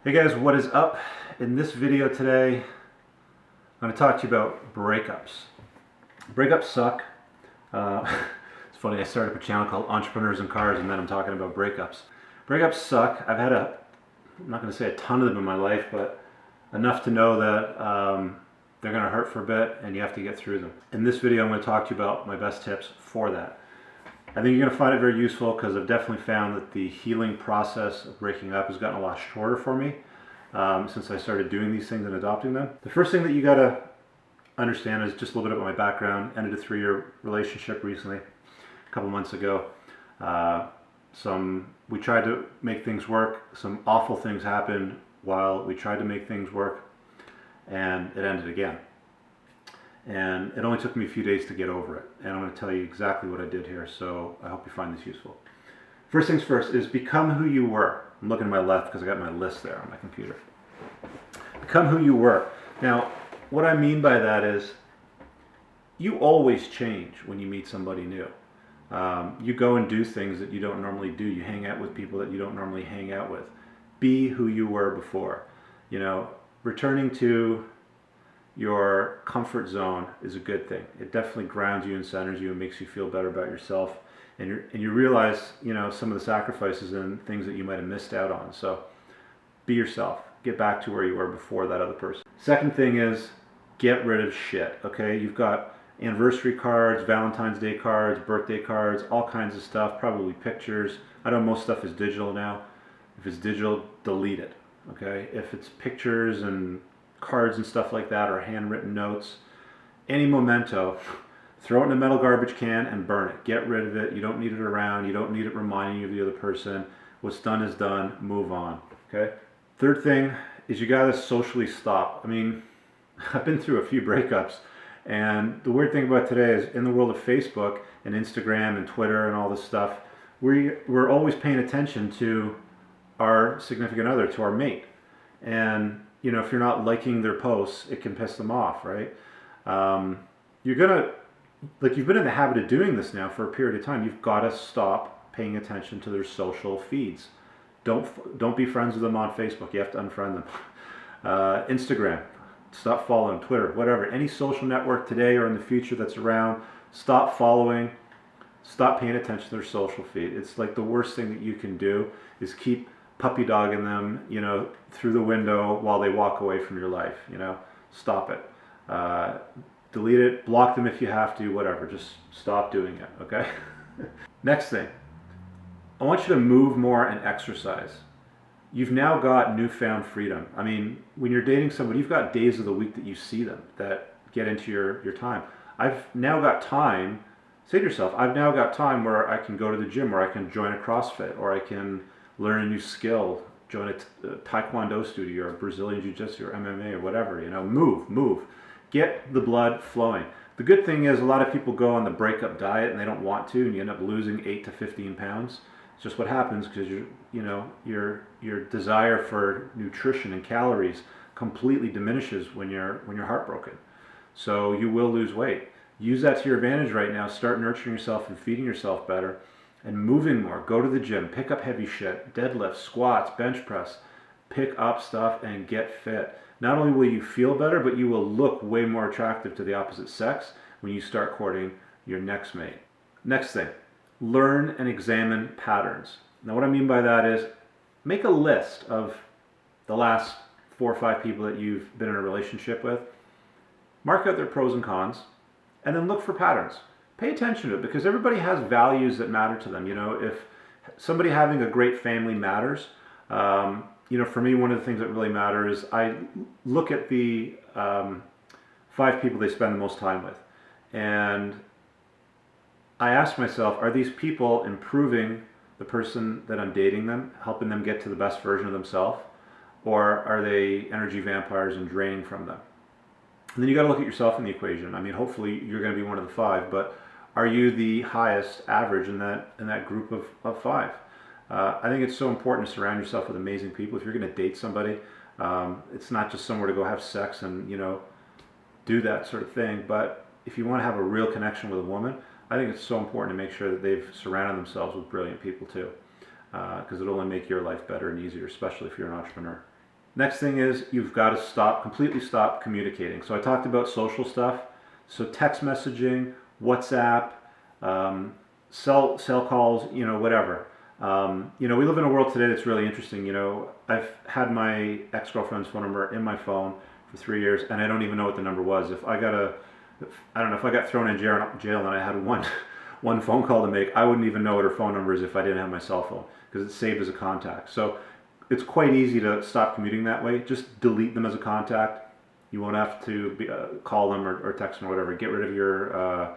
Hey guys, what is up? In this video today, I'm going to talk to you about breakups. Breakups suck. Uh, it's funny, I started up a channel called Entrepreneurs and Cars and then I'm talking about breakups. Breakups suck. I've had I'm not going to say a ton of them in my life, but enough to know that they're going to hurt for a bit and you have to get through them. In this video, I'm going to talk to you about my best tips for that. I think you're going to find it very useful because I've definitely found that the healing process of breaking up has gotten a lot shorter for me since I started doing these things and adopting them. The first thing that you got to understand is just a little bit about my background. Ended a 3-year relationship recently, a couple months ago. We tried to make things work. Some awful things happened while we tried to make things work, and it ended again. And it only took me a few days to get over it. And I'm going to tell you exactly what I did here, so I hope you find this useful. First things first is become who you were. I'm looking to my left because I got my list there on my computer. Become who you were. Now, what I mean by that is you always change when you meet somebody new. You go and do things that you don't normally do. You hang out with people that you don't normally hang out with. Be who you were before. You know, returning to your comfort zone is a good thing. It definitely grounds you and centers you and makes you feel better about yourself. And you realize, you know, some of the sacrifices and things that you might have missed out on. So be yourself. Get back to where you were before that other person. Second thing is get rid of shit, okay? You've got anniversary cards, Valentine's Day cards, birthday cards, all kinds of stuff, probably pictures. I know most stuff is digital now. If it's digital, delete it, okay? If it's pictures and cards and stuff like that, or handwritten notes, any memento, throw it in a metal garbage can and burn it. Get rid of it. You don't need it around. You don't need it reminding you of the other person. What's done is done. Move on, okay? Third thing is you gotta socially stop. I mean, I've been through a few breakups, and the weird thing about today is in the world of Facebook and Instagram and Twitter and all this stuff, we're always paying attention to our significant other, to our mate. And you know, if you're not liking their posts, it can piss them off, right? You've been in the habit of doing this now for a period of time. You've got to stop paying attention to their social feeds. Don't be friends with them on Facebook. You have to unfriend them. Instagram, stop following. Twitter, whatever. Any social network today or in the future that's around, stop following. Stop paying attention to their social feed. It's like the worst thing that you can do is keep puppy dogging them, you know, through the window while they walk away from your life. You know, stop it. Delete it, block them if you have to, whatever. Just stop doing it, okay? Next thing, I want you to move more and exercise. You've now got newfound freedom. I mean, when you're dating somebody, you've got days of the week that you see them that get into your time. I've now got time. Say to yourself, I've now got time where I can go to the gym, or I can join a CrossFit, or I can learn a new skill, join a Taekwondo studio, or Brazilian Jiu-Jitsu, or MMA, or whatever. You know, move. Get the blood flowing. The good thing is a lot of people go on the breakup diet and they don't want to, and you end up losing 8 to 15 pounds. It's just what happens because your desire for nutrition and calories completely diminishes when you're heartbroken. So you will lose weight. Use that to your advantage right now. Start nurturing yourself and feeding yourself better and moving more. Go to the gym, pick up heavy shit, deadlifts, squats, bench press, pick up stuff and get fit. Not only will you feel better, but you will look way more attractive to the opposite sex when you start courting your next mate. Next thing, learn and examine patterns. Now what I mean by that is make a list of the last 4 or 5 people that you've been in a relationship with. Mark out their pros and cons, and then look for patterns. Pay attention to it because everybody has values that matter to them. You know, if somebody having a great family matters, you know, for me, one of the things that really matters is I look at the 5 people they spend the most time with. And I ask myself, are these people improving the person that I'm dating them, helping them get to the best version of themselves? Or are they energy vampires and draining from them? And then you got to look at yourself in the equation. I mean, hopefully you're going to be one of the 5, but are you the highest average in that group of 5? I think it's so important to surround yourself with amazing people. If you're going to date somebody, it's not just somewhere to go have sex and, you know, do that sort of thing. But if you want to have a real connection with a woman, I think it's so important to make sure that they've surrounded themselves with brilliant people too, because it'll only make your life better and easier, especially if you're an entrepreneur. Next thing is you've got to completely stop communicating. So I talked about social stuff. So text messaging, WhatsApp, cell calls, whatever. We live in a world today that's really interesting. I've had my ex-girlfriend's phone number in my phone for 3 years, and I don't even know what the number was. I don't know, if I got thrown in jail and I had one phone call to make, I wouldn't even know what her phone number is if I didn't have my cell phone, because it's saved as a contact. So it's quite easy to stop commuting that way. Just delete them as a contact. You won't have to call them or text them or whatever. Get rid of your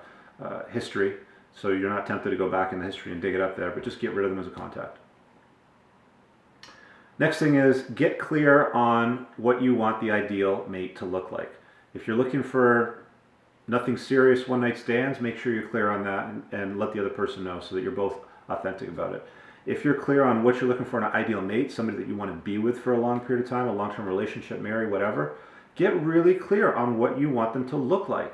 history, so you're not tempted to go back in the history and dig it up there, but just get rid of them as a contact. Next thing is get clear on what you want the ideal mate to look like. If you're looking for nothing serious, one night stands, make sure you're clear on that and let the other person know so that you're both authentic about it. If you're clear on what you're looking for in an ideal mate, somebody that you want to be with for a long period of time, a long-term relationship, marry, whatever, get really clear on what you want them to look like.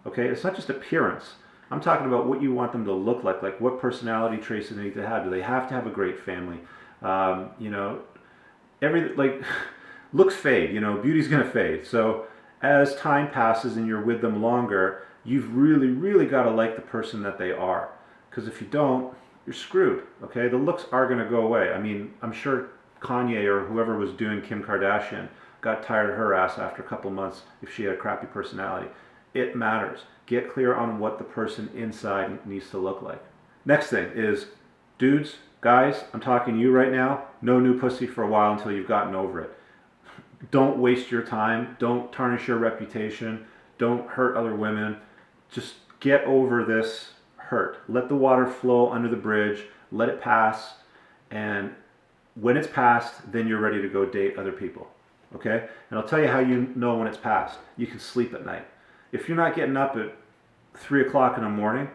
Okay, it's not just appearance. I'm talking about what you want them to look like what personality traits do they need to have. Do they have to have a great family? Looks fade, beauty's gonna fade. So as time passes and you're with them longer, you've really got to like the person that they are. Because if you don't, you're screwed, okay? The looks are going to go away. I mean, I'm sure Kanye or whoever was doing Kim Kardashian got tired of her ass after a couple months if she had a crappy personality. It matters. Get clear on what the person inside needs to look like. Next thing is, dudes, guys, I'm talking to you right now, no new pussy for a while until you've gotten over it. Don't waste your time. Don't tarnish your reputation. Don't hurt other women. Just get over this hurt. Let the water flow under the bridge. Let it pass. And when it's passed, then you're ready to go date other people. Okay? And I'll tell you how you know when it's passed. You can sleep at night. If you're not getting up at 3 o'clock in the morning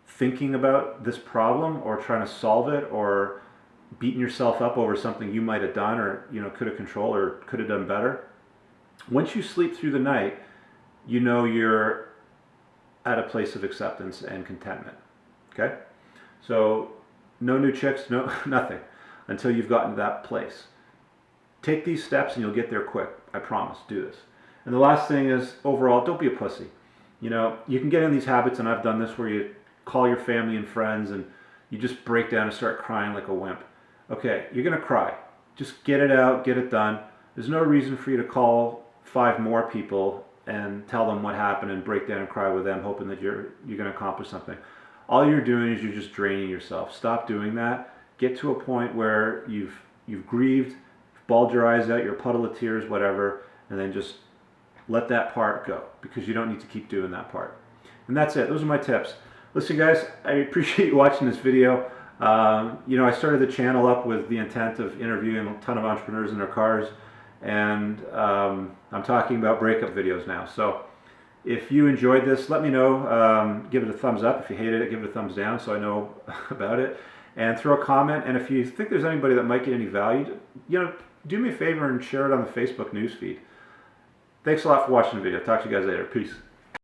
thinking about this problem or trying to solve it or beating yourself up over something you might have done or could have controlled or could have done better, once you sleep through the night, you're at a place of acceptance and contentment. Okay, so no new chicks, no nothing until you've gotten to that place. Take these steps and you'll get there quick. I promise. Do this. And the last thing is, overall, don't be a pussy. You can get in these habits, and I've done this, where you call your family and friends and you just break down and start crying like a wimp. Okay, you're going to cry. Just get it out, get it done. There's no reason for you to call 5 more people and tell them what happened and break down and cry with them, hoping that you're going to accomplish something. All you're doing is you're just draining yourself. Stop doing that. Get to a point where you've grieved, bawled your eyes out, you're a puddle of tears, whatever, and then just let that part go, because you don't need to keep doing that part. And that's it. Those are my tips. Listen, guys, I appreciate you watching this video. I started the channel up with the intent of interviewing a ton of entrepreneurs in their cars, and I'm talking about breakup videos now. So if you enjoyed this, let me know. Give it a thumbs up. If you hated it, give it a thumbs down so I know about it. And throw a comment. And if you think there's anybody that might get any value, do me a favor and share it on the Facebook newsfeed. Thanks a lot for watching the video. Talk to you guys later. Peace.